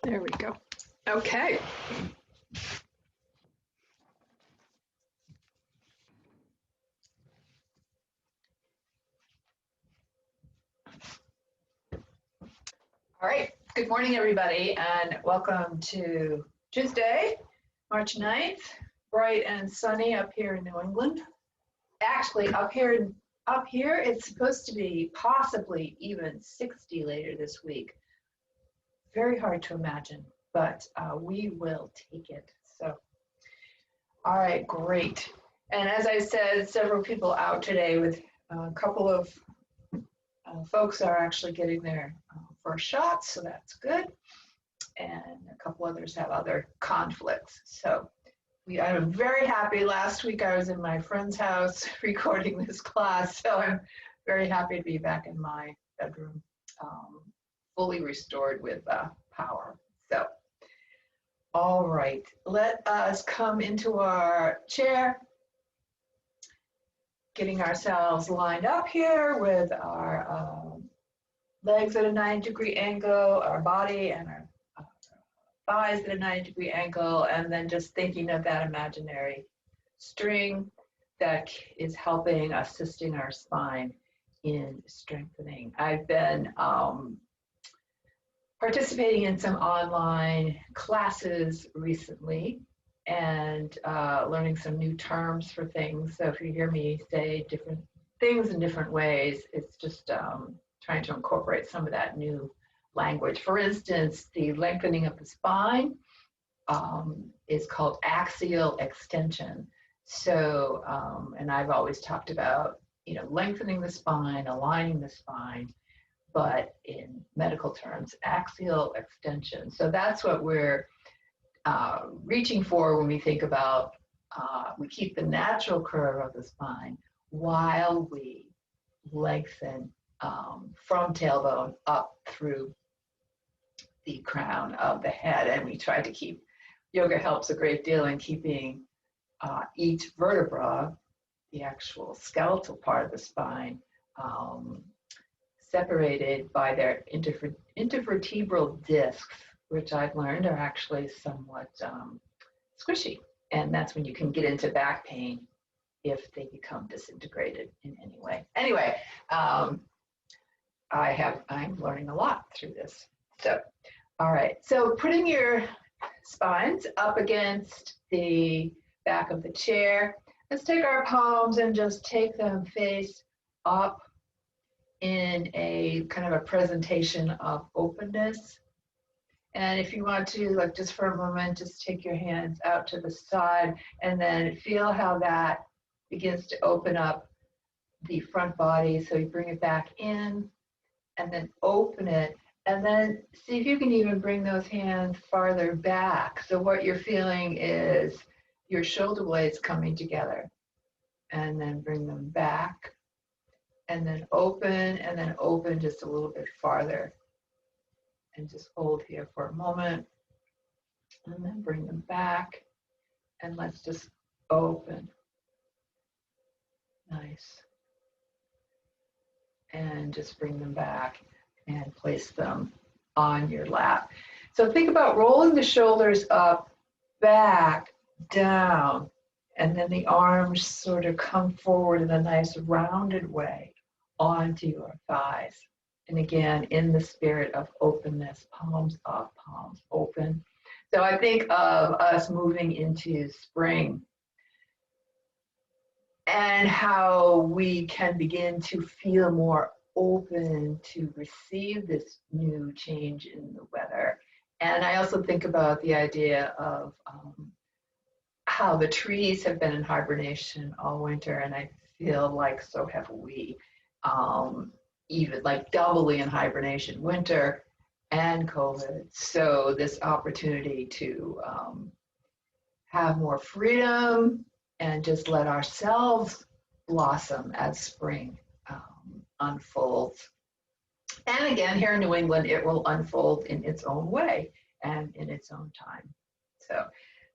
There we go. Okay. All right. Good morning, everybody, and welcome to Tuesday, March 9th. Bright and sunny up here in New England. Actually, up here, it's supposed to be possibly even 60 later this week. Very hard to imagine, but we will take it. So, all right, great. And as I said, several people out today with a couple of folks are actually getting their first shots, so that's good. And a couple others have other conflicts. So I'm very happy. Last week I was in my friend's house recording this class, so I'm very happy to be back in my bedroom, fully restored with power. So, all right, let us come into our chair, getting ourselves lined up here with our legs at a 90-degree angle, our body and our thighs at a 90-degree angle, and then just thinking of that imaginary string that is helping, assisting our spine in strengthening. I've been participating in some online classes recently and learning some new terms for things. So if you hear me say different things in different ways, it's just trying to incorporate some of that new language. For instance, the lengthening of the spine is called axial extension. So, and I've always talked about, lengthening the spine, aligning the spine, but in medical terms, axial extension. So that's what we're reaching for when we think about, we keep the natural curve of the spine while we lengthen from tailbone up through the crown of the head. And we try to keep, yoga helps a great deal in keeping each vertebra, the actual skeletal part of the spine, separated by their intervertebral discs, which I've learned are actually somewhat squishy. And that's when you can get into back pain if they become disintegrated in any way. Anyway, I'm learning a lot through this. So, all right. So putting your spines up against the back of the chair. Let's take our palms and just take them face up in a kind of a presentation of openness. And if you want to, like just for a moment, just take your hands out to the side and then feel how that begins to open up the front body. So you bring it back in and then open it. And then see if you can even bring those hands farther back. So what you're feeling is your shoulder blades coming together. And then bring them back. And then open just a little bit farther. And just hold here for a moment. And then bring them back. And let's just open. Nice. And just bring them back and place them on your lap. So think about rolling the shoulders up, back, down, and then the arms sort of come forward in a nice rounded way onto your thighs. And again, in the spirit of openness, palms up, palms open. So I think of us moving into spring and how we can begin to feel more open to receive this new change in the weather. And I also think about the idea of how the trees have been in hibernation all winter, and I feel like so have we, even like doubly in hibernation, winter and COVID. So this opportunity to have more freedom and just let ourselves blossom as spring unfolds. And again, here in New England, it will unfold in its own way and in its own time. So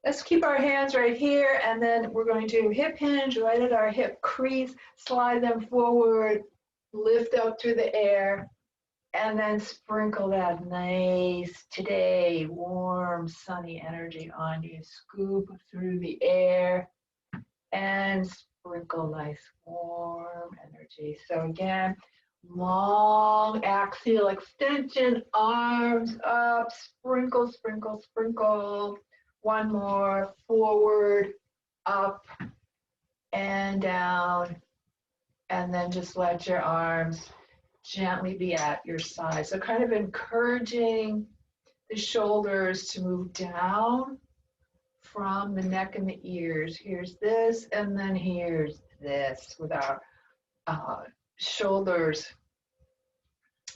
let's keep our hands right here, and then we're going to hip hinge right at our hip crease, slide them forward, lift up through the air, And then sprinkle that nice, today, warm, sunny energy on you. Scoop through the air and sprinkle nice, warm energy. So again, long axial extension, arms up, sprinkle, sprinkle, sprinkle. One more, forward, up, and down. And then just let your arms gently be at your side. So kind of encouraging the shoulders to move down from the neck and the ears. Here's this, and then here's this, with our shoulders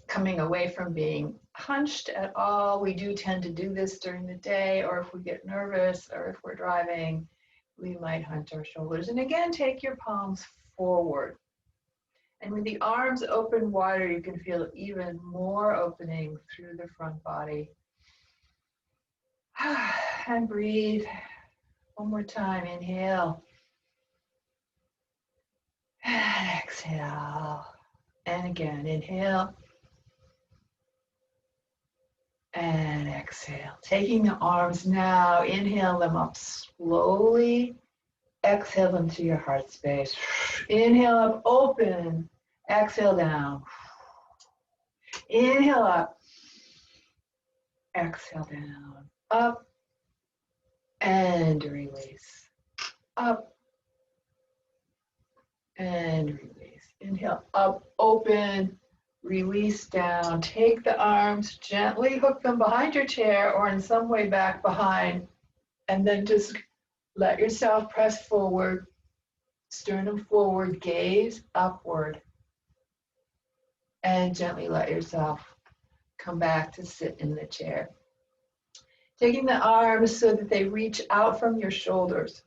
coming away from being hunched at all. We do tend to do this during the day, or if we get nervous, or if we're driving, we might hunch our shoulders. And again, take your palms forward. And with the arms open wider, you can feel even more opening through the front body. And breathe. One more time. Inhale. And exhale. And again, inhale. And exhale. Taking the arms now, inhale them up slowly. Exhale them to your heart space. Inhale up, open. Exhale down. Inhale up. Exhale down. Up. And release. Up. And release. Inhale up, open. Release down. Take the arms, gently hook them behind your chair or in some way back behind. And then just let yourself press forward, sternum forward, gaze upward. And gently let yourself come back to sit in the chair. Taking the arms so that they reach out from your shoulders,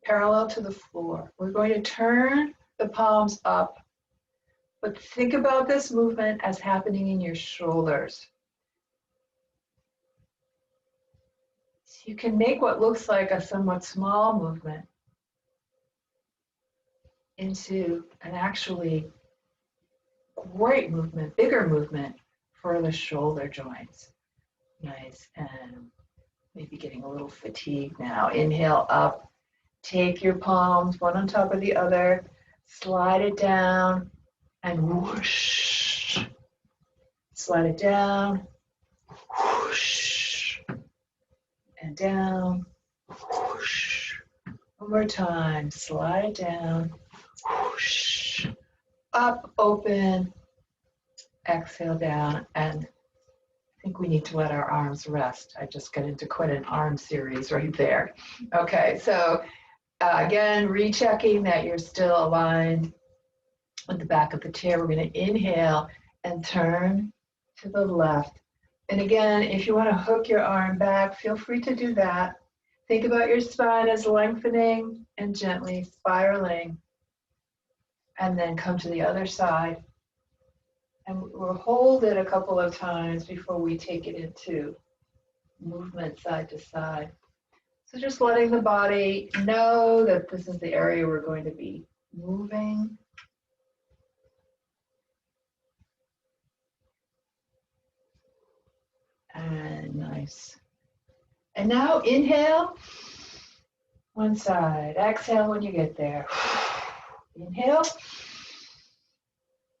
parallel to the floor. We're going to turn the palms up, but think about this movement as happening in your shoulders. So you can make what looks like a somewhat small movement into an actually great movement, bigger movement for the shoulder joints. Nice, and maybe getting a little fatigued now. Inhale up, take your palms one on top of the other, slide it down, and whoosh. Slide it down, whoosh, and down, whoosh. One more time, slide it down, whoosh. Up, open, exhale down, and I think we need to let our arms rest. I just got into quite an arm series right there. Okay, so again, rechecking that you're still aligned with the back of the chair. We're going to inhale and turn to the left. And again, if you want to hook your arm back, feel free to do that. Think about your spine as lengthening and gently spiraling. And then come to the other side. And we'll hold it a couple of times before we take it into movement side to side. So just letting the body know that this is the area we're going to be moving. And nice. And now inhale, one side. Exhale when you get there. Inhale.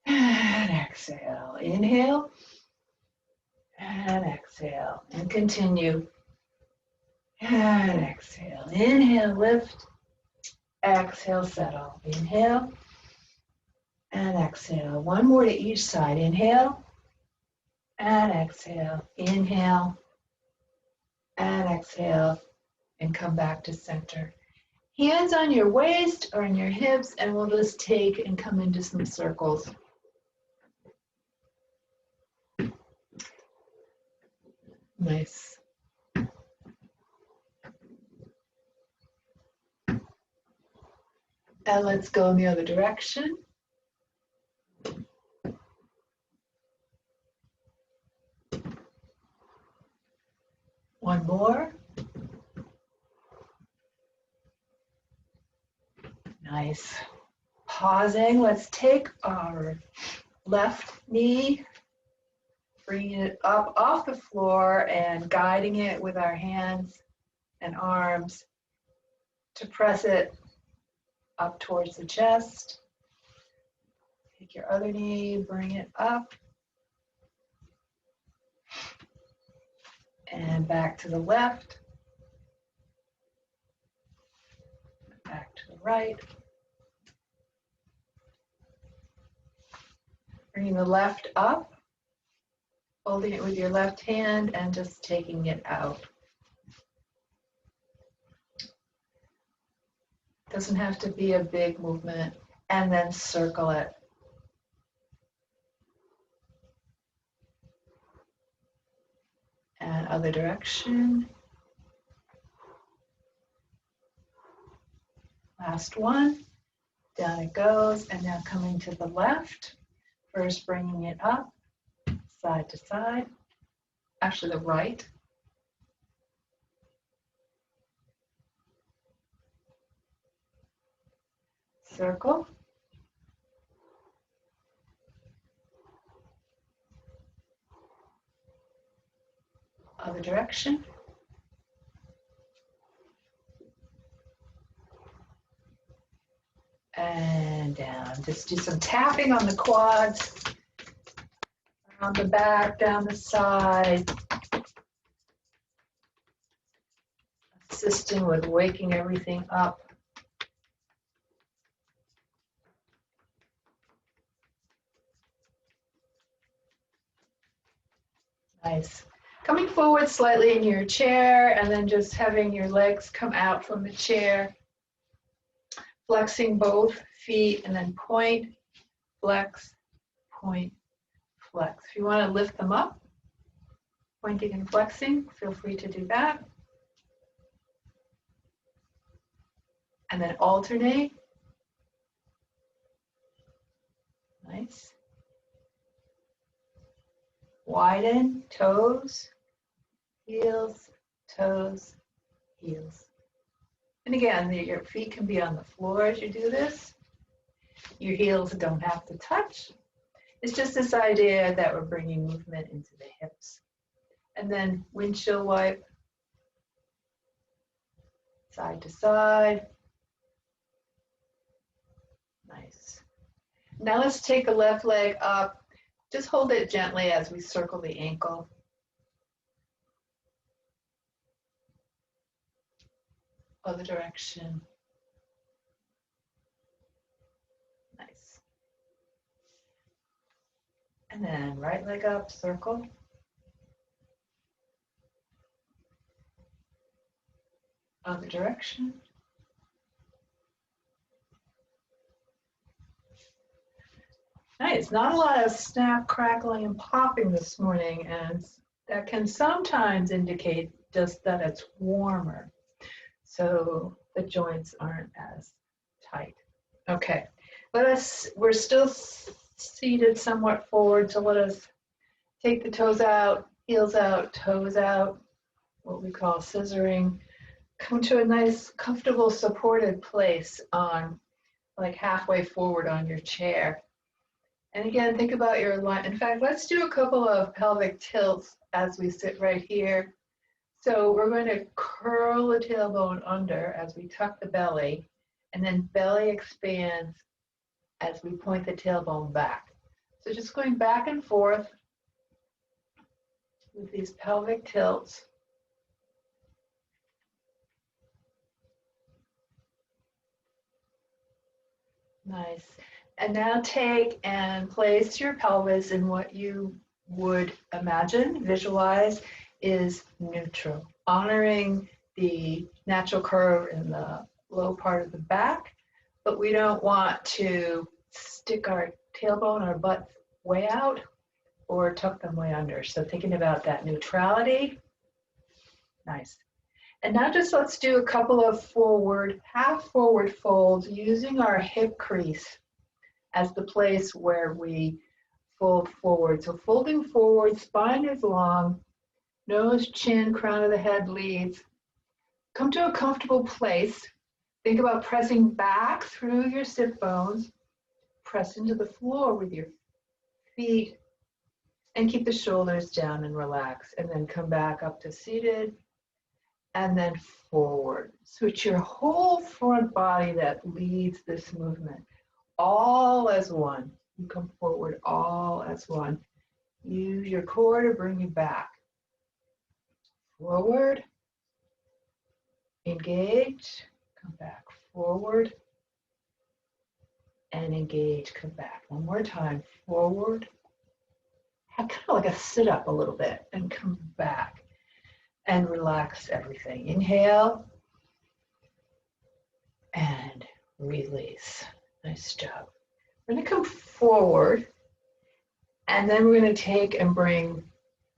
And exhale. Inhale. And exhale. And continue. And exhale. Inhale, lift. Exhale, settle. Inhale. And exhale. One more to each side. Inhale. And exhale. Inhale. And exhale. And come back to center. Hands on your waist or on your hips, and we'll just take and come into some circles. Nice. And let's go in the other direction. One more. Nice. Pausing. Let's take our left knee bringing it up off the floor and guiding it with our hands and arms to press it up towards the chest. Take your other knee, bring it up. And back to the left. Back to the right. Bringing the left up, holding it with your left hand and just taking it out. Doesn't have to be a big movement. And then circle it. And other direction. Last one. Down it goes. And now coming to the left. First bringing it up, side to side. Actually the right. Circle. Other direction. And down. Just do some tapping on the quads, around the back, down the side. Assisting with waking everything up. Nice. Coming forward slightly in your chair and then just having your legs come out from the chair. Flexing both feet and then point, flex, point, flex. If you want to lift them up, pointing and flexing, feel free to do that. And then alternate. Nice. Widen, toes, heels, toes, heels. And again, your feet can be on the floor as you do this. Your heels don't have to touch. It's just this idea that we're bringing movement into the hips. And then windshield wipe, side to side. Nice. Now let's take the left leg up. Just hold it gently as we circle the ankle. Other direction. Nice. And then right leg up, circle. Other direction. Nice. Not a lot of snap, crackling, and popping this morning, and that can sometimes indicate just that it's warmer. So the joints aren't as tight. Okay, we're still seated somewhat forward, so let us take the toes out, heels out, toes out, what we call scissoring. Come to a nice, comfortable, supported place on, like halfway forward on your chair. And again, think about your line. In fact, let's do a couple of pelvic tilts as we sit right here. So we're going to curl the tailbone under as we tuck the belly, and then belly expands as we point the tailbone back. So just going back and forth with these pelvic tilts. Nice. And now take and place your pelvis in what you would imagine, visualize, is neutral, honoring the natural curve in the low part of the back, but we don't want to stick our tailbone or butt way out or tuck them way under. So thinking about that neutrality. Nice. And now just let's do a couple of forward, half forward folds using our hip crease as the place where we fold forward. So folding forward, spine is long, nose, chin, crown of the head leads. Come to a comfortable place. Think about pressing back through your sit bones. Press into the floor with your feet And keep the shoulders down and relax. And then come back up to seated. And then forward. So it's your whole front body that leads this movement. All as one. You come forward all as one. Use your core to bring you back. Forward. Engage. Come back. Forward. And engage. Come back. One more time. Forward. Kind of like a sit up a little bit. And come back. And relax everything. Inhale. And release. Nice job. We're going to come forward. And then we're going to take and bring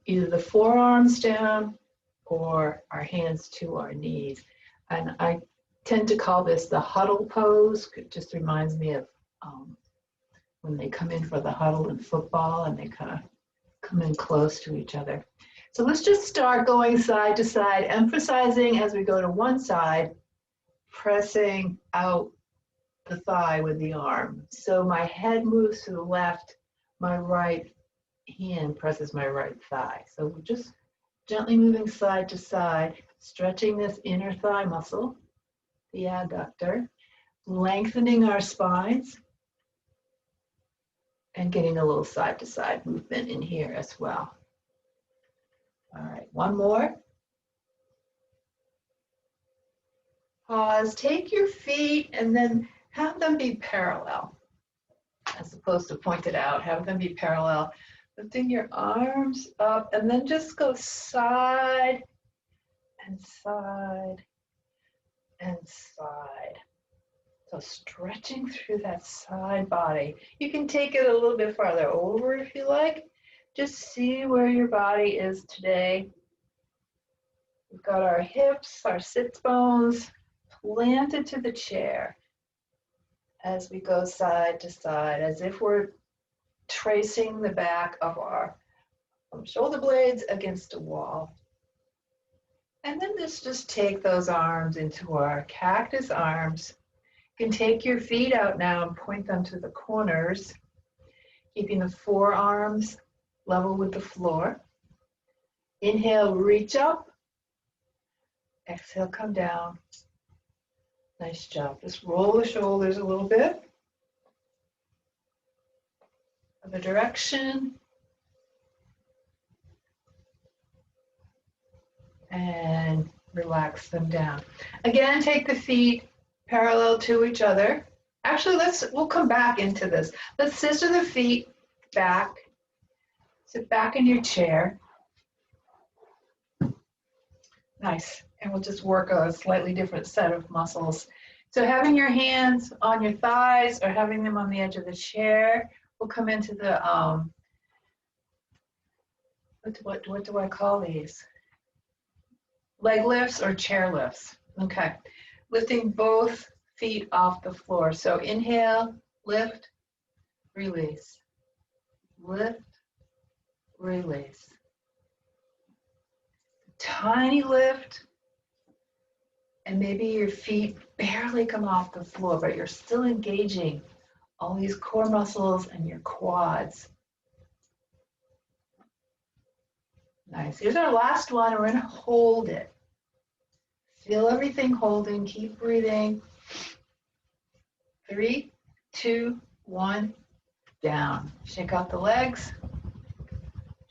either the forearms down or our hands to our knees. And I tend to call this the huddle pose. It just reminds me of when they come in for the huddle in football and they kind of come in close to each other. So let's just start going side to side, emphasizing as we go to one side, pressing out the thigh with the arm. So my head moves to the left, my right hand presses my right thigh. So we're just gently moving side to side, stretching this inner thigh muscle, the adductor, lengthening our spines, and getting a little side to side movement in here as well. All right, one more. Pause, take your feet and then have them be parallel. As opposed to pointed out, have them be parallel. Lifting your arms up and then just go side and side and side. So stretching through that side body. You can take it a little bit farther over if you like. Just see where your body is today. We've got our hips, our sit bones planted to the chair as we go side to side, as if we're tracing the back of our shoulder blades against a wall. And then just take those arms into our cactus arms. You can take your feet out now and point them to the corners, keeping the forearms level with the floor. Inhale, reach up. Exhale, come down. Nice job. Just roll the shoulders a little bit. Other direction. And relax them down. Again, take the feet parallel to each other. Actually, we'll come back into this. Let's scissor the feet back. Sit back in your chair. Nice. And we'll just work a slightly different set of muscles. So having your hands on your thighs or having them on the edge of the chair, we'll come into the, what do I call these? Leg lifts or chair lifts. Okay. Lifting both feet off the floor. So inhale, lift, release. Lift, release. Tiny lift. And maybe your feet barely come off the floor, but you're still engaging all these core muscles and your quads. Nice. Here's our last one. We're going to hold it. Feel everything holding. Keep breathing. 3, 2, 1, down. Shake out the legs.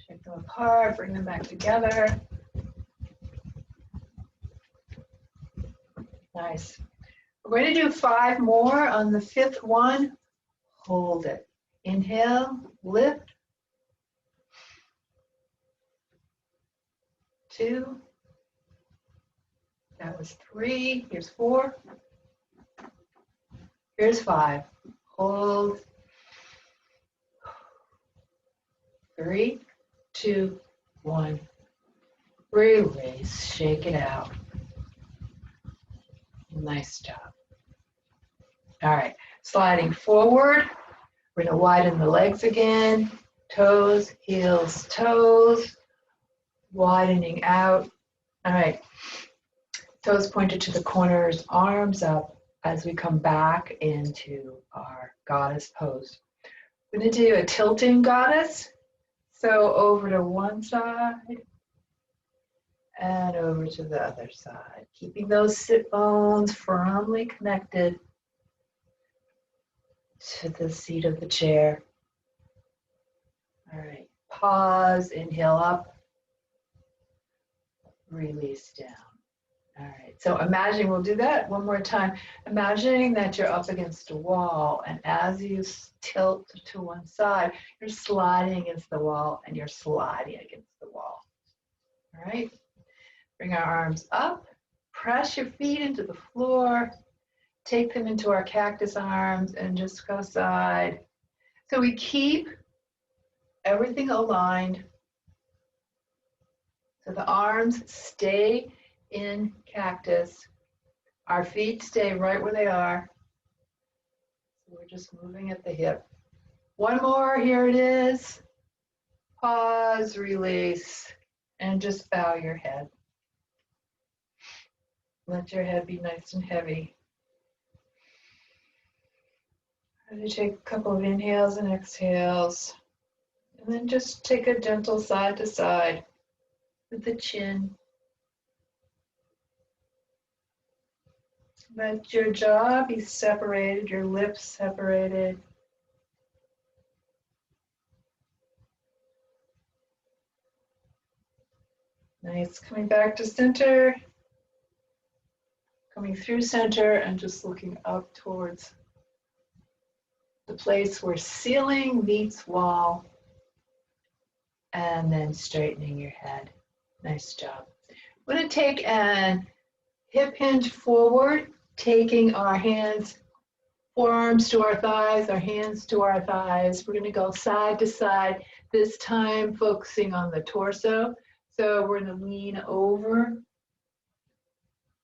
Shake them apart. Bring them back together. Nice. We're going to do 5 more. On the 5th one, hold it. Inhale, lift. 2. That was 3. Here's 4. Here's 5. Hold. 3, 2, 1. Release. Shake it out. Nice job. All right. Sliding forward. We're going to widen the legs again. Toes, heels, toes. Widening out. All right. Toes pointed to the corners, arms up as we come back into our goddess pose. We're going to do a tilting goddess. So over to one side and over to the other side, keeping those sit bones firmly connected to the seat of the chair. All right, pause, inhale up, release down. All right, so imagine, we'll do that one more time. Imagining that you're up against a wall, and as you tilt to one side, you're sliding against the wall and you're sliding against the wall. All right, bring our arms up, press your feet into the floor, take them into our cactus arms and just go side. So we keep everything aligned. So the arms stay in cactus. Our feet stay right where they are. So we're just moving at the hip. One more, here it is. Pause, release, and just bow your head. Let your head be nice and heavy. And you take a couple of inhales and exhales. And then just take a gentle side to side with the chin. Let your jaw be separated, your lips separated. Nice, coming back to center. Coming through center and just looking up towards the place where ceiling meets wall. And then straightening your head. Nice job. We're going to take an hip hinge forward, taking our hands, forearms to our thighs, our hands to our thighs. We're going to go side to side, this time focusing on the torso. So we're going to lean over,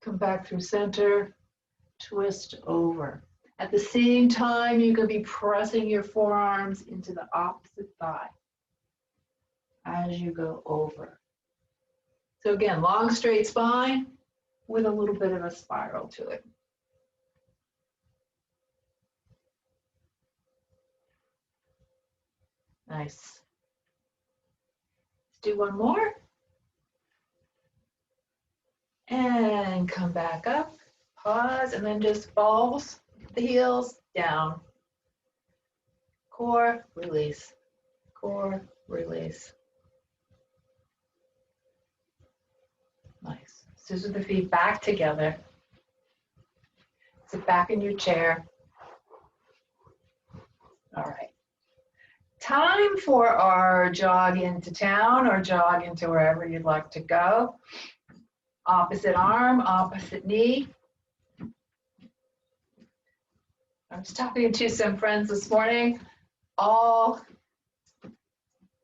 come back through center, twist over. At the same time, you could be pressing your forearms into the opposite thigh as you go over. So again, long straight spine with a little bit of a spiral to it. Nice. Let's do one more. And come back up, pause, and then just balls the heels down. Core, release. Core, release. Nice. Scissor the feet back together. Sit back in your chair. All right. Time for our jog into town or jog into wherever you'd like to go. Opposite arm, opposite knee. I was talking to some friends this morning, all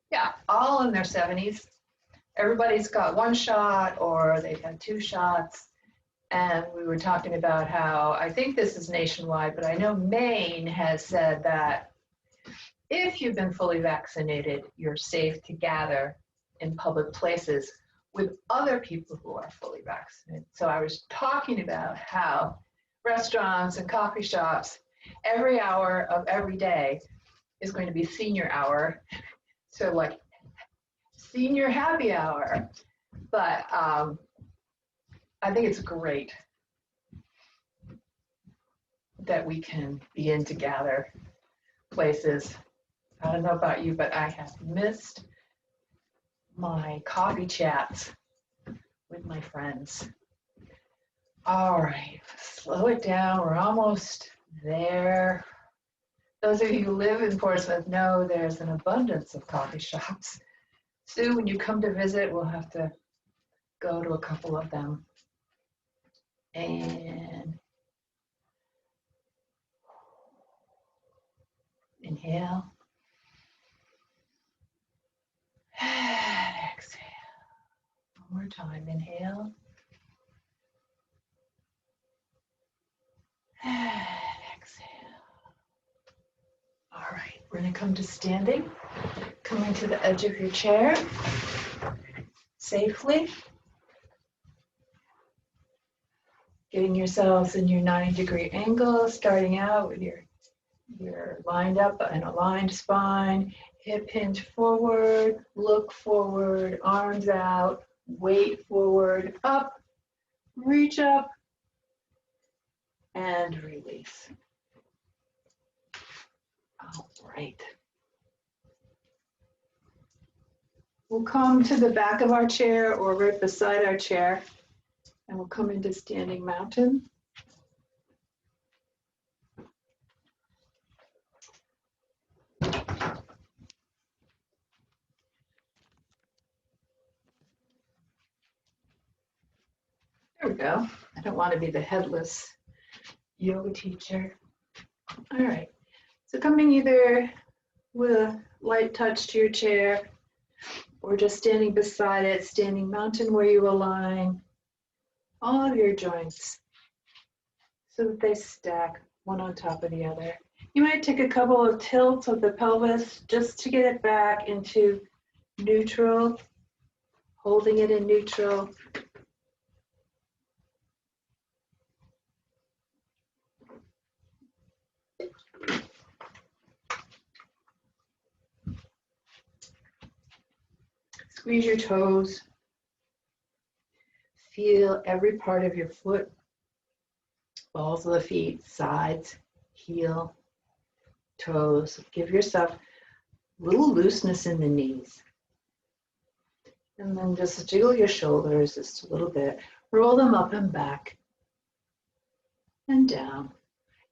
in their 70s. Everybody's got one shot or they've had 2 shots. And we were talking about how, I think this is nationwide, but I know Maine has said that if you've been fully vaccinated, you're safe to gather in public places with other people who are fully vaccinated. So I was talking about how restaurants and coffee shops, every hour of every day is going to be senior hour. So like senior happy hour. But I think it's great that we can begin to gather places. I don't know about you, but I have missed my coffee chats with my friends. All right, slow it down. We're almost there. Those of you who live in Portsmouth know there's an abundance of coffee shops. Sue, when you come to visit, we'll have to go to a couple of them. And inhale. And exhale. One more time. Inhale. And exhale. All right, we're going to come to standing. Coming to the edge of your chair safely. Getting yourselves in your 90-degree angle, starting out with your lined up and aligned spine. Hip hinge forward, look forward, arms out, weight forward, up, reach up, and release. All right. We'll come to the back of our chair or right beside our chair, and we'll come into standing mountain. There we go. I don't want to be the headless yoga teacher. All right. So coming either with a light touch to your chair or just standing beside it, standing mountain, where you align all of your joints so that they stack one on top of the other. You might take a couple of tilts of the pelvis just to get it back into neutral, holding it in neutral. Squeeze your toes. Feel every part of your foot, balls of the feet, sides, heel, toes. Give yourself a little looseness in the knees. And then just jiggle your shoulders just a little bit. Roll them up and back and down.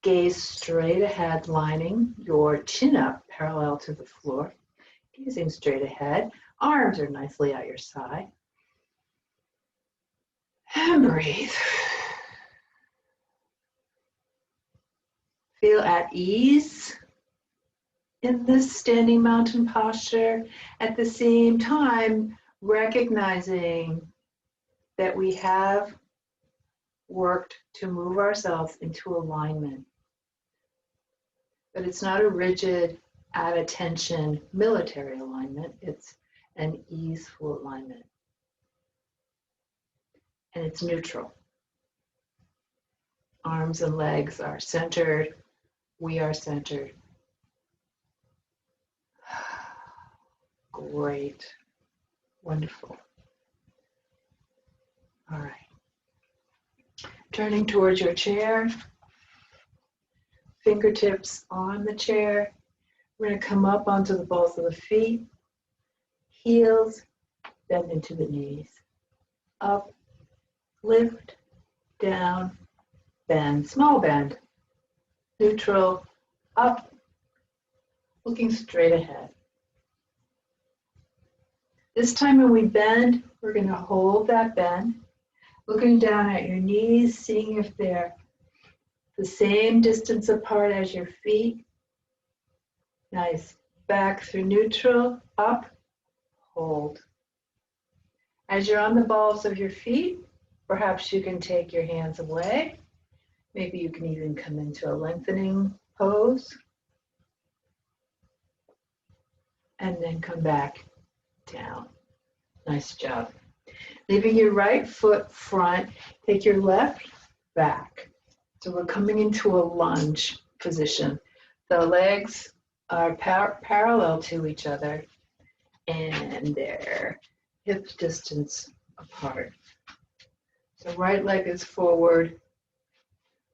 Gaze straight ahead, lining your chin up parallel to the floor. Gazing straight ahead. Arms are nicely at your side. And breathe. Feel at ease in this standing mountain posture. At the same time, recognizing that we have worked to move ourselves into alignment. But it's not a rigid, at attention military alignment. It's an easeful alignment. And it's neutral. Arms and legs are centered. We are centered. Great. Wonderful. All right. Turning towards your chair. Fingertips on the chair. We're going to come up onto the balls of the feet. Heels bend into the knees. Up, lift, down, bend, small bend. Neutral, up, looking straight ahead. This time when we bend, we're going to hold that bend, looking down at your knees, seeing if they're the same distance apart as your feet. Nice. Back through neutral, up, hold. As you're on the balls of your feet, perhaps you can take your hands away. Maybe you can even come into a lengthening pose. And then come back down. Nice job. Leaving your right foot front, take your left back. So we're coming into a lunge position. The legs are parallel to each other and they're hip distance apart. So right leg is forward,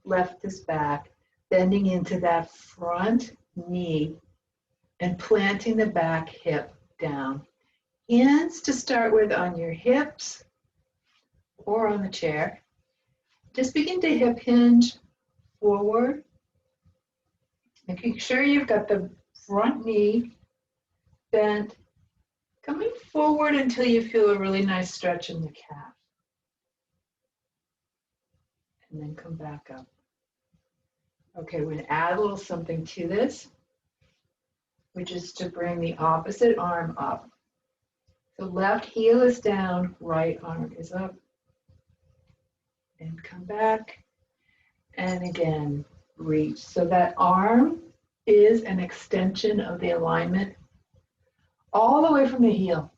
left is back, bending into that front knee and planting the back hip down. Hands to start with on your hips or on the chair. Just begin to hip hinge forward. Making sure you've got the front knee bent, coming forward until you feel a really nice stretch in the calf. And then come back up. Okay, we're going to add a little something to this, which is to bring the opposite arm up. So left heel is down, right arm is up. And come back. And again, reach. So that arm is an extension of the alignment all the way from the heel.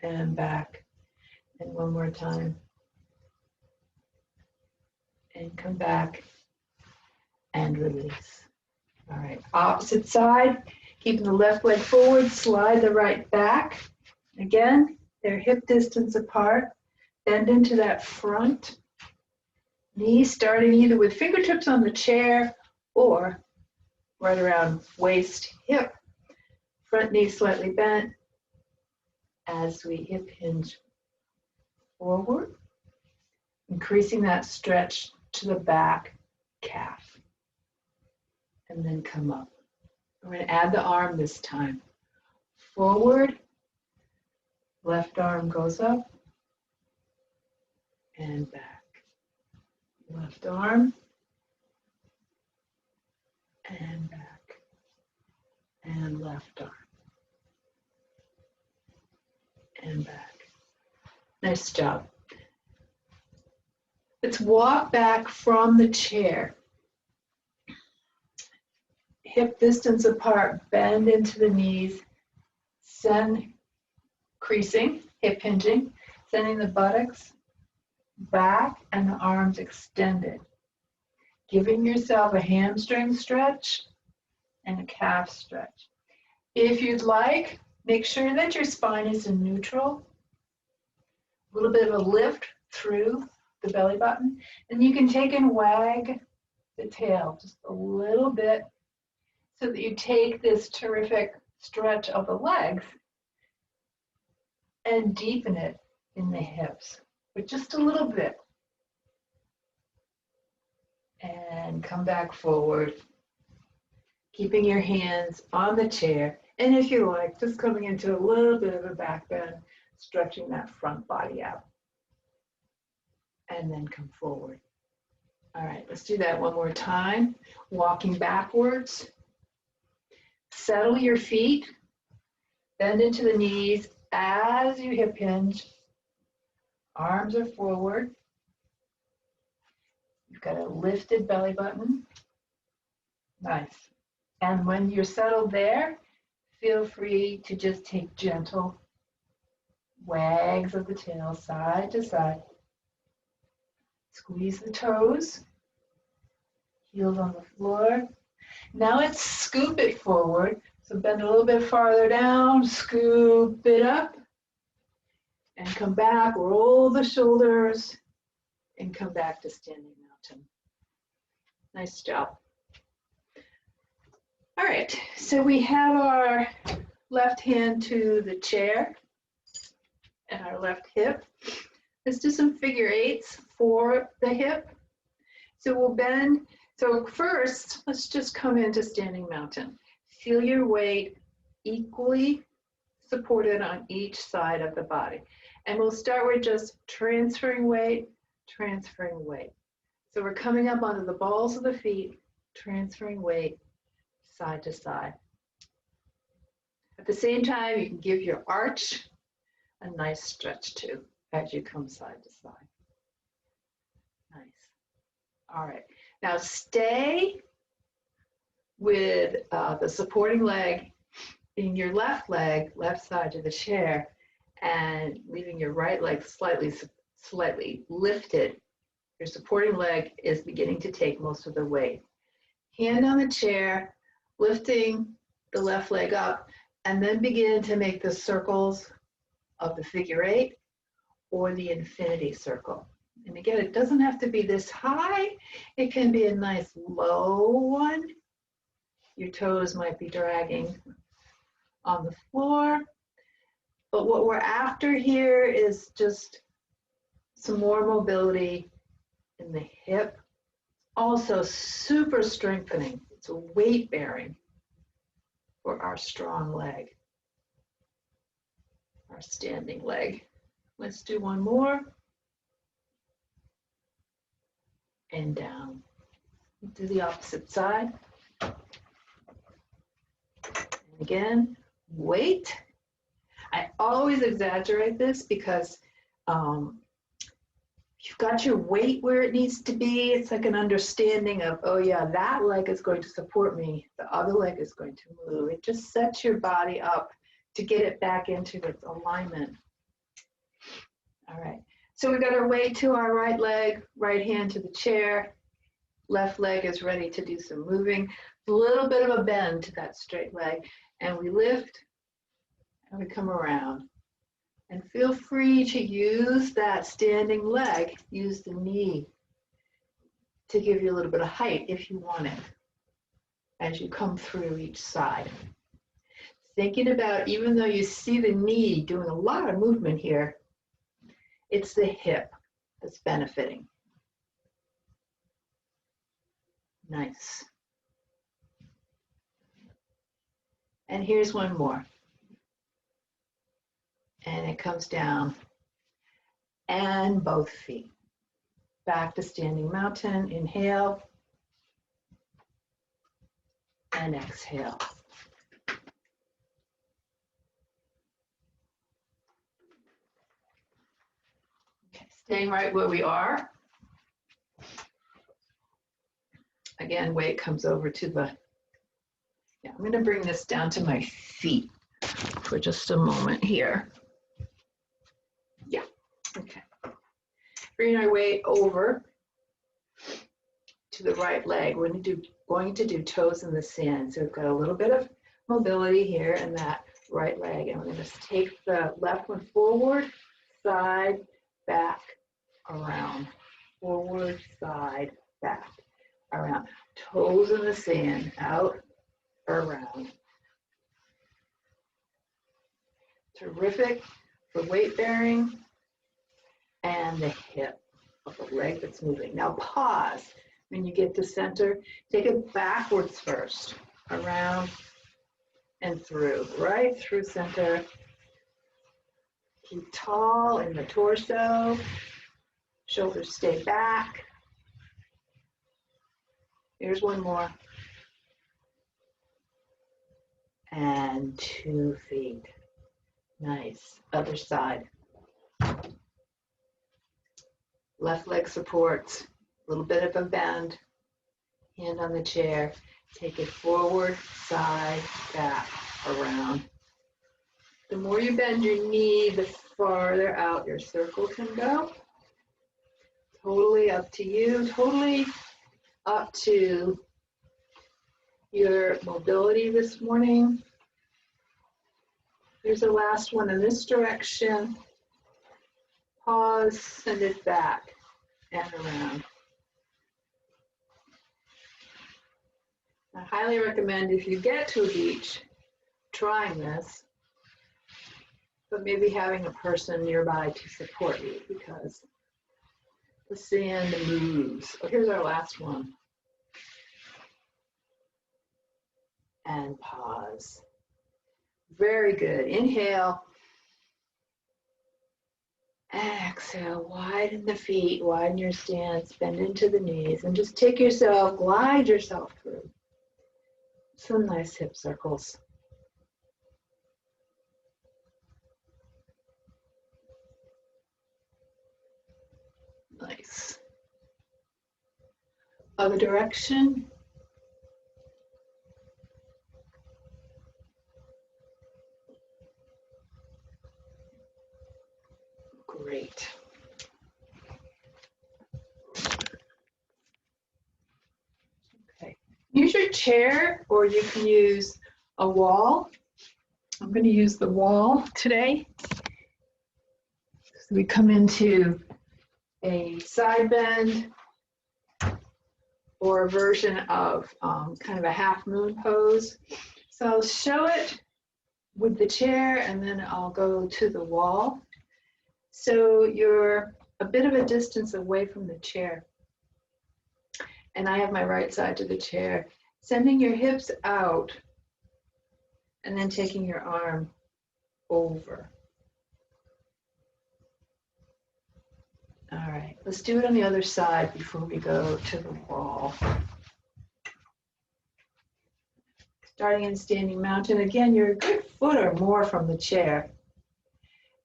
And back. And one more time. And come back and release. All right, opposite side. Keeping the left leg forward, slide the right back. Again, they're hip distance apart. Bend into that front knee, starting either with fingertips on the chair or right around waist, hip. Front knee slightly bent as we hip hinge forward, increasing that stretch to the back calf. And then come up. We're going to add the arm this time. Forward, left arm goes up and back. Left arm and back. And left arm and back. Nice job. Let's walk back from the chair. Hip distance apart, bend into the knees, send creasing, hip hinging, sending the buttocks back and the arms extended. Giving yourself a hamstring stretch and a calf stretch. If you'd like, make sure that your spine is in neutral. A little bit of a lift through the belly button. And you can take and wag the tail just a little bit so that you take this terrific stretch of the legs and deepen it in the hips, but just a little bit. And come back forward, keeping your hands on the chair. And if you like, just coming into a little bit of a back bend, stretching that front body out. And then come forward. All right, let's do that one more time. Walking backwards. Settle your feet. Bend into the knees as you hip hinge. Arms are forward. You've got a lifted belly button. Nice. And when you're settled there, feel free to just take gentle wags of the tail side to side. Squeeze the toes. Heels on the floor. Now let's scoop it forward. So bend a little bit farther down, scoop it up, and come back, roll the shoulders, and come back to standing mountain. Nice job. All right, so we have our left hand to the chair and our left hip. Let's do some figure eights for the hip. So we'll bend. So first, let's just come into standing mountain. Feel your weight equally supported on each side of the body. And we'll start with just transferring weight, transferring weight. So we're coming up onto the balls of the feet, transferring weight side to side. At the same time, you can give your arch a nice stretch too as you come side to side. Nice. All right. Now stay with the supporting leg in your left leg, left side to the chair, and leaving your right leg slightly lifted. Your supporting leg is beginning to take most of the weight. Hand on the chair, lifting the left leg up, and then begin to make the circles of the figure eight or the infinity circle. And again, it doesn't have to be this high. It can be a nice low one. Your toes might be dragging on the floor. But what we're after here is just some more mobility in the hip. Also super strengthening. It's a weight bearing for our strong leg, our standing leg. Let's do one more. And down. Do the opposite side. And again, weight. I always exaggerate this because you've got your weight where it needs to be. It's like an understanding of, oh yeah, that leg is going to support me. The other leg is going to move. It just sets your body up to get it back into its alignment. All right. So we've got our weight to our right leg, right hand to the chair. Left leg is ready to do some moving. A little bit of a bend to that straight leg. And we lift and we come around. And feel free to use that standing leg, use the knee to give you a little bit of height if you want it as you come through each side. Thinking about, even though you see the knee doing a lot of movement here, it's the hip that's benefiting. Nice. And here's one more. And it comes down. And both feet. Back to standing mountain. Inhale. And exhale. Okay, staying right where we are. Again, weight comes over to the, I'm going to bring this down to my feet for just a moment here. Yeah, okay. Bring our weight over to the right leg. We're going to do toes in the sand. So we've got a little bit of mobility here in that right leg. And we're going to take the left one forward, side, back, around. Forward, side, back, around. Toes in the sand, out, around. Terrific for weight bearing and the hip of the leg that's moving. Now pause. When you get to center, take it backwards first, around and through, right through center. Keep tall in the torso, shoulders stay back. Here's one more. And 2 feet. Nice. Other side. Left leg supports, a little bit of a bend. Hand on the chair. Take it forward, side, back, around. The more you bend your knee, the farther out your circle can go. Totally up to you. Totally up to your mobility this morning. Here's the last one in this direction. Pause, send it back and around. I highly recommend, if you get to a beach, trying this, but maybe having a person nearby to support you, because the sand moves. Oh, here's our last one. And pause. Very good. Inhale. Exhale. Widen the feet, widen your stance, bend into the knees, and just take yourself, glide yourself through some nice hip circles. Nice. Other direction. Great. Okay. Use your chair, or you can use a wall. I'm going to use the wall today. So we come into a side bend, or a version of kind of a half moon pose. So I'll show it with the chair, and then I'll go to the wall. So you're a bit of a distance away from the chair. And I have my right side to the chair. Sending your hips out, and then taking your arm over. All right, let's do it on the other side before we go to the wall. Starting in standing mountain. Again, you're a good foot or more from the chair.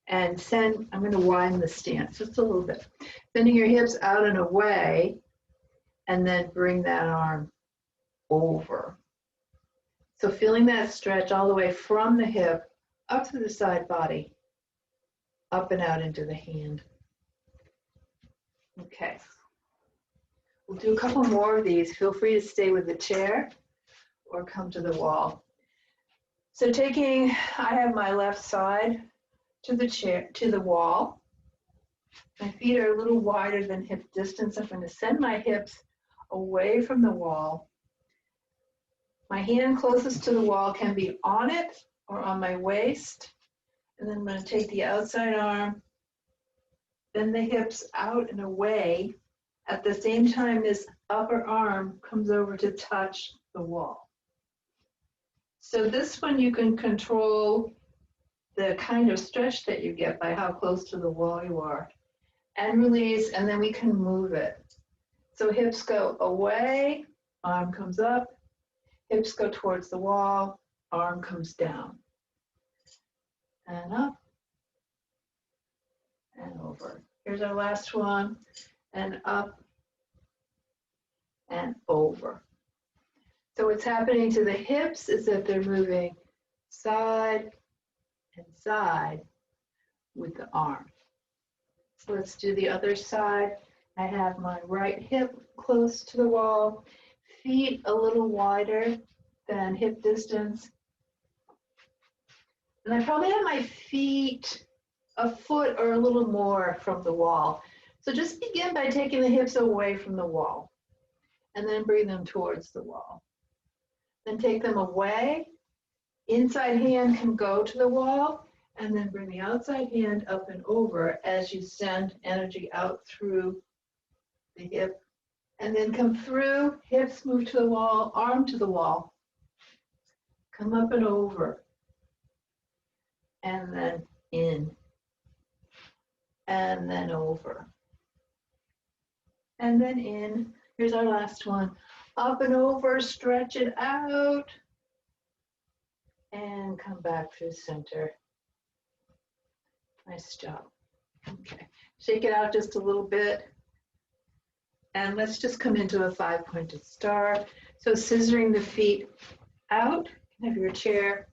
And I'm going to widen the stance just a little bit. Sending your hips out and away, and then bring that arm over. So feeling that stretch all the way from the hip up to the side body, up and out into the hand. Okay. We'll do a couple more of these. Feel free to stay with the chair or come to the wall. So I have my left side to the chair, to the wall. My feet are a little wider than hip distance. I'm going to send my hips away from the wall. My hand closest to the wall can be on it or on my waist. And then I'm going to take the outside arm, bend the hips out and away. At the same time, this upper arm comes over to touch the wall. So this one you can control the kind of stretch that you get by how close to the wall you are. And release, and then we can move it. So hips go away, arm comes up, hips go towards the wall, arm comes down. And up, and over. Here's our last one, and up, and over. So what's happening to the hips is that they're moving side and side with the arm. So let's do the other side. I have my right hip close to the wall, feet a little wider than hip distance. And I probably have my feet a foot or a little more from the wall. So just begin by taking the hips away from the wall and then bring them towards the wall. Then take them away. Inside hand can go to the wall, and then bring the outside hand up and over as you send energy out through the hip. And then come through, hips move to the wall, arm to the wall. Come up and over. And then in. And then over. And then in. Here's our last one. Up and over, stretch it out. And come back through center. Nice job. Okay, shake it out just a little bit. And let's just come into a 5-pointed star. So scissoring the feet out. You can have your chair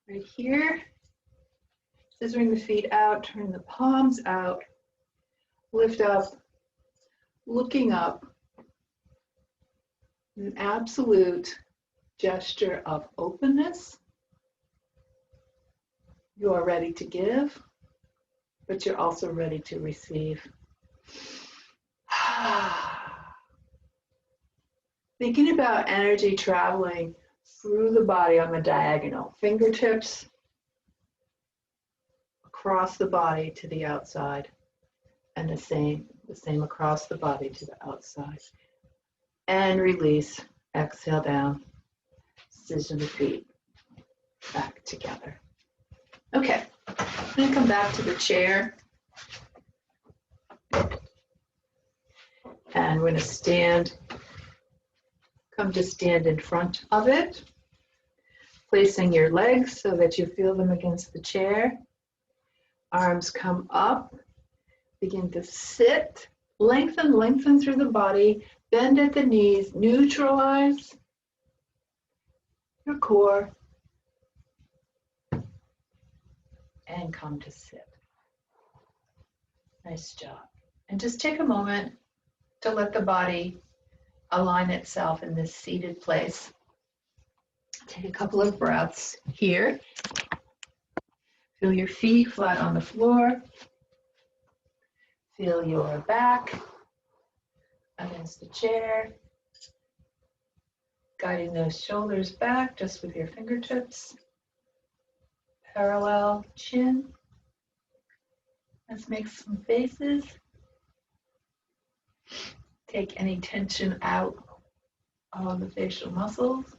right here. Scissoring the feet out, turn the palms out. Lift up, looking up. An absolute gesture of openness. You are ready to give, but you're also ready to receive. Thinking about energy traveling through the body on the diagonal, fingertips across the body to the outside, and the same across the body to the outside. And release, exhale down, scissor the feet back together. Okay, I'm going to come back to the chair. And we're going to stand, come to stand in front of it, placing your legs so that you feel them against the chair. Arms come up, begin to sit, lengthen through the body, bend at the knees, neutralize your core, and come to sit. Nice job. And just take a moment to let the body align itself in this seated place. Take a couple of breaths here. Feel your feet flat on the floor. Feel your back against the chair. Guiding those shoulders back just with your fingertips. Parallel chin. Let's make some faces. Take any tension out of the facial muscles.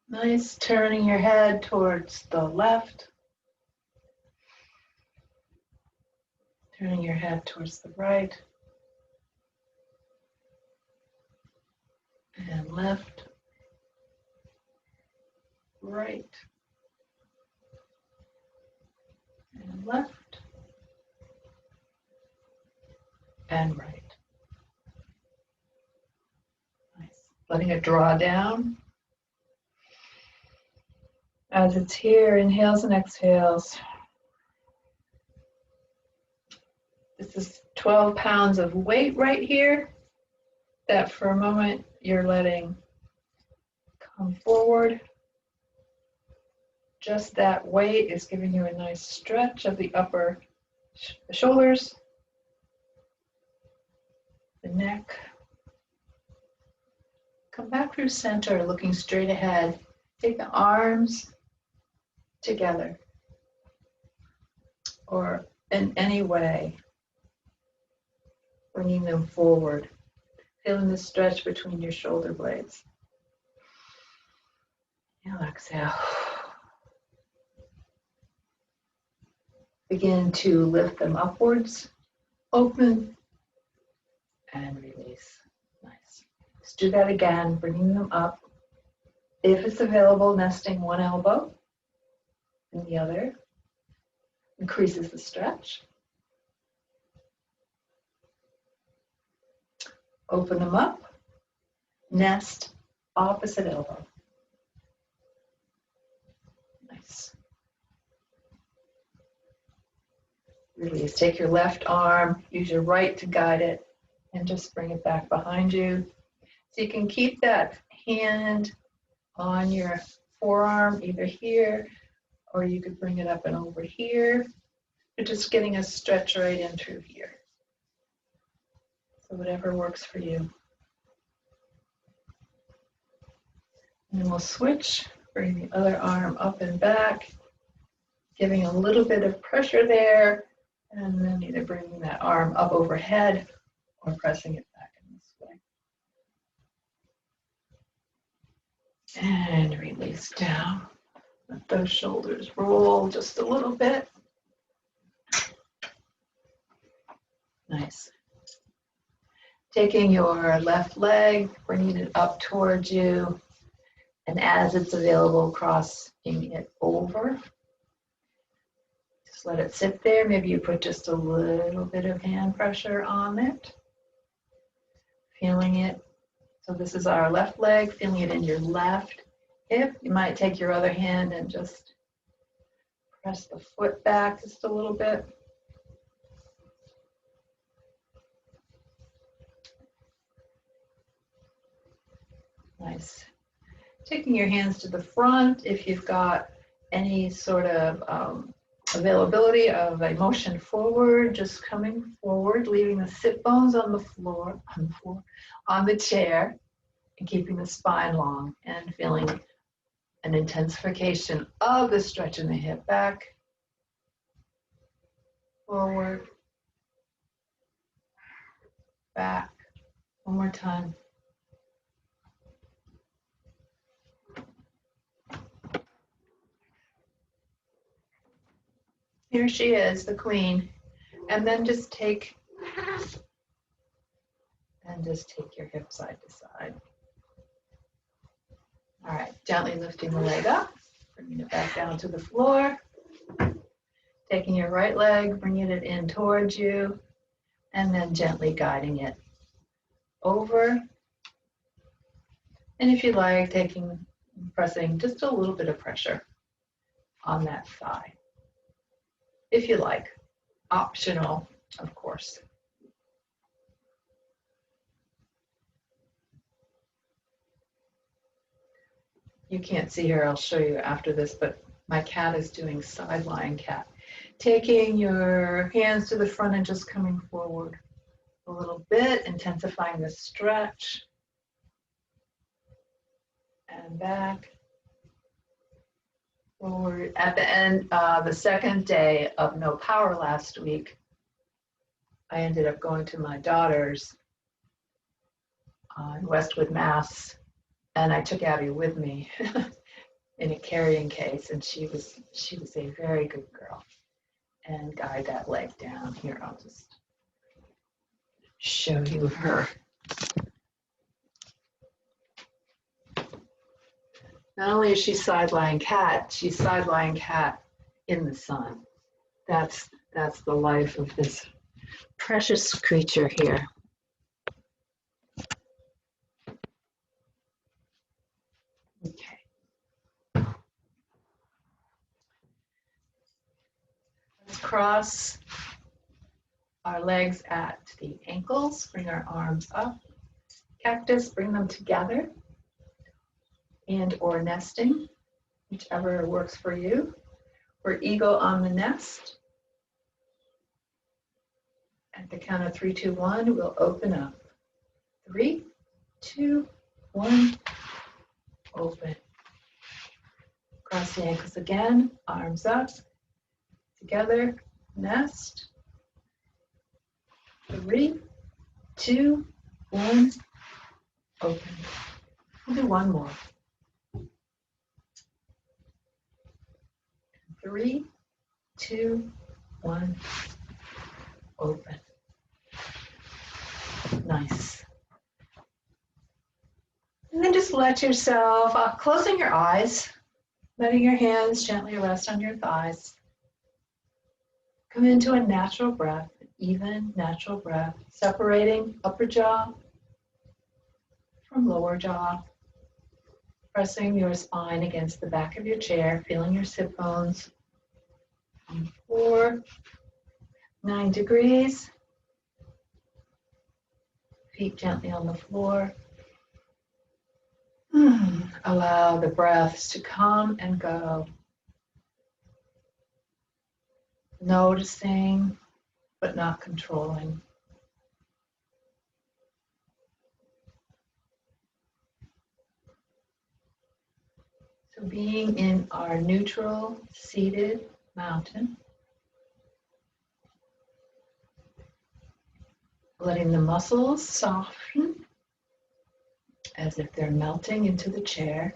Nice, turning your head towards the left. Turning your head towards the right. And left. Right. And left. And right. Nice. Letting it draw down. As it's here, inhales and exhales. This is 12 pounds of weight right here that for a moment you're letting come forward. Just that weight is giving you a nice stretch of the upper shoulders, the neck. Come back through center, looking straight ahead. Take the arms together or in any way, bringing them forward, feeling the stretch between your shoulder blades. Now exhale. Begin to lift them upwards, open, and release. Nice. Let's do that again, bringing them up. If it's available, nesting one elbow in the other. Increases the stretch. Open them up. Nest opposite elbow. Nice. Release. Take your left arm, use your right to guide it, and just bring it back behind you. So you can keep that hand on your forearm, either here, or you could bring it up and over here. You're just getting a stretch right in through here. So whatever works for you. And then we'll switch, bring the other arm up and back, giving a little bit of pressure there, and then either bringing that arm up overhead or pressing it back in this way. And release down. Let those shoulders roll just a little bit. Nice. Taking your left leg, bringing it up towards you, and as it's available, crossing it over. Just let it sit there. Maybe you put just a little bit of hand pressure on it. Feeling it. So this is our left leg, feeling it in your left hip. You might take your other hand and just press the foot back just a little bit. Nice. Taking your hands to the front, if you've got any sort of availability of a motion forward, just coming forward, leaving the sit bones on the floor, on the chair, and keeping the spine long and feeling an intensification of the stretch in the hip. Back, forward, back. One more time. Here she is, the queen. And then just take your hip side to side. All right, gently lifting the leg up, bringing it back down to the floor. Taking your right leg, bringing it in towards you, and then gently guiding it over. And if you like, pressing just a little bit of pressure on that thigh. If you like, optional, of course. You can't see her, I'll show you after this, but my cat is doing side lying cat. Taking your hands to the front and just coming forward a little bit, intensifying the stretch. And back. Forward. At the end, the second day of No Power last week, I ended up going to my daughter's in Westwood, Mass, and I took Abby with me in a carrying case, and she was a very good girl. And guide that leg down. Here, I'll just show you her. Not only is she side-lying cat, she's side-lying cat in the sun. That's the life of this precious creature here. Okay. Let's cross our legs at the ankles, bring our arms up. Cactus, bring them together. and or nesting, whichever works for you. We're eagle on the nest. At the count of 3, 2, 1, we'll open up. 3, 2, 1, open. Cross the ankles again, arms up, together, nest. 3, 2, 1, open. We'll do one more. 3, 2, 1, open. Nice. And then just let yourself, closing your eyes, letting your hands gently rest on your thighs. Come into a natural breath, even natural breath, separating upper jaw from lower jaw. Pressing your spine against the back of your chair, feeling your sit bones. 4, 9 degrees. Feet gently on the floor. Allow the breaths to come and go. Noticing, but not controlling. So being in our neutral, seated mountain. Letting the muscles soften as if they're melting into the chair.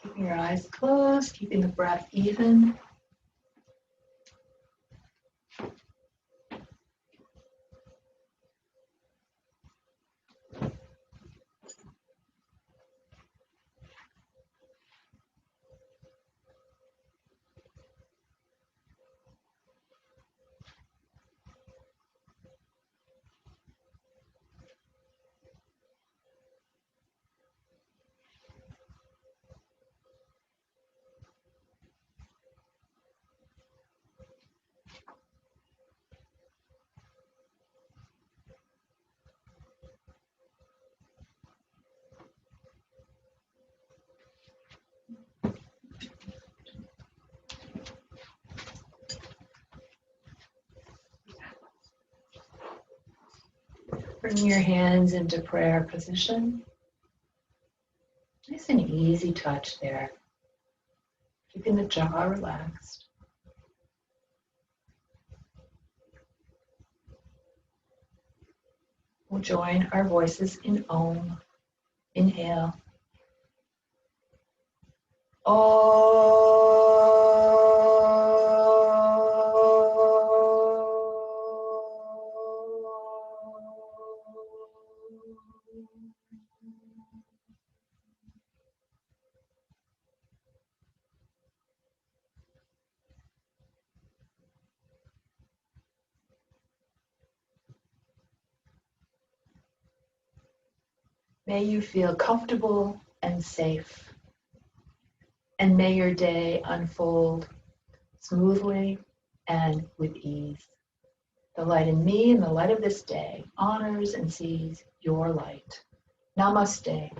Keeping your eyes closed, keeping the breath even. Bring your hands into prayer position. Nice and easy touch there. Keeping the jaw relaxed. We'll join our voices in Om. Inhale. May you feel comfortable and safe. And may your day unfold smoothly and with ease. The light in me and the light of this day honors and sees your light. Namaste.